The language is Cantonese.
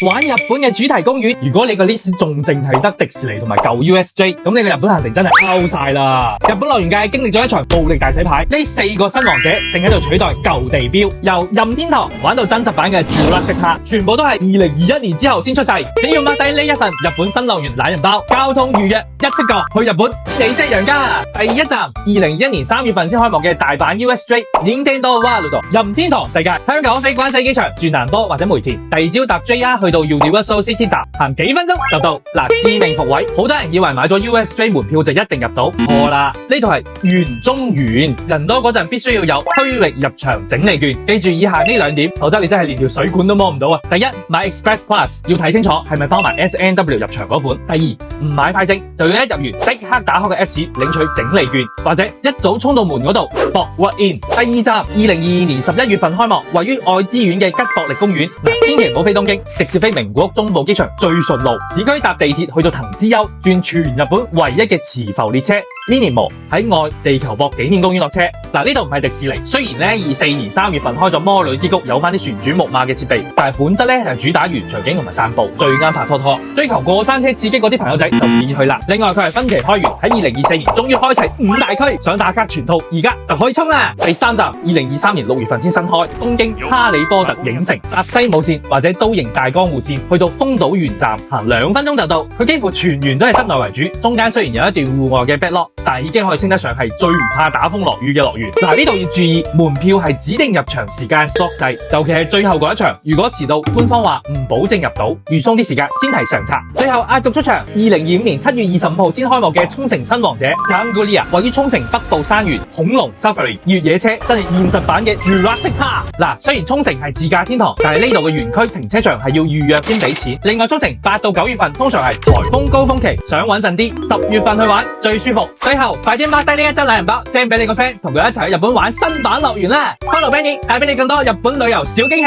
玩日本嘅主題公園，如果你個 list 仲淨係得迪士尼同埋舊 USJ， 咁你個日本行程真係 out 晒啦！日本樂園界經歷咗一場暴力大洗牌，呢4個新王者正喺度取代舊地標，由任天堂玩到真實版嘅 Jurassic Park， 全部都係2021年之後先出世。你要抹低呢一份日本新樂園懶人包，交通預約一剔過去日本，你識人家。第一站2021年3月份先開幕嘅大阪 USJ Nintendo World 任天堂世界，香港飛關西機場轉難波或者梅田，第二朝搭 JR 去到 Universal City 站，行幾分鐘就到。嗱，致命伏位，好多人以為買咗 USJ 門票就一定入到，錯啦！呢度係園中園，人多嗰陣必須要有區域入場整理券，記住以下呢2點，否則你真係連條水管都摸唔到啊！第一，買 Express Plus 要睇清楚係咪包埋 SNW 入場嗰款；第二，唔買快證就要一入園即刻打開個 Apps 領取整理券，或者一早衝到門嗰度搏 walk in。第二站2022年11月份開幕，位於愛知縣嘅吉卜力公園。千祈唔好飛東京，直接飛名古屋中部機場最順路，市區搭地鐵去到藤之丘，轉全日本唯一嘅磁浮列車 Minimo 喺愛地球博紀念公園落車。嗱，呢度唔係迪士尼，雖然咧24年3月份開咗魔女之谷，有翻啲旋轉木馬嘅設備，但係本質咧係主打園場景同埋散步，最啱拍拖拖，追求過山車刺激嗰啲朋友仔就唔建議去啦。另外佢係分期開園，喺2024年終於開齊5大區，想打卡全套而家就可以衝啦。第三站2023年6月份先新開東京哈利波特影城，搭西武線或者都營大江戶線去到豐島園站，行2分鐘就到。佢幾乎全園都係室內為主，中間雖然有一段戶外嘅 backlot， 但係已經可以稱得上係最唔怕打風落雨嘅樂園。嗱，呢度要注意，門票係指定入場時間 slot 制，尤其係最後嗰一場，如果遲到，官方話唔保證入到，預鬆啲時間先提上策。最後壓軸出場2025年7月25號先開幕嘅沖繩新王者 Gangulia， 位於沖繩北部山園恐龍 Safari 越野車，真係現實版嘅 Jurassic Park。嗱，雖然沖繩係自駕天堂，但係呢度嘅園區停車場係要預約先俾錢。另外，沖繩8到9月份通常係颱風高峰期，想穩陣啲，10月份去玩最舒服。最後，快啲 mark 低呢一張懶人包 ，send 俾你個 friend，同佢一齊去日本玩新版樂園啦！Follow Benny，帶俾你更多日本旅遊小驚喜。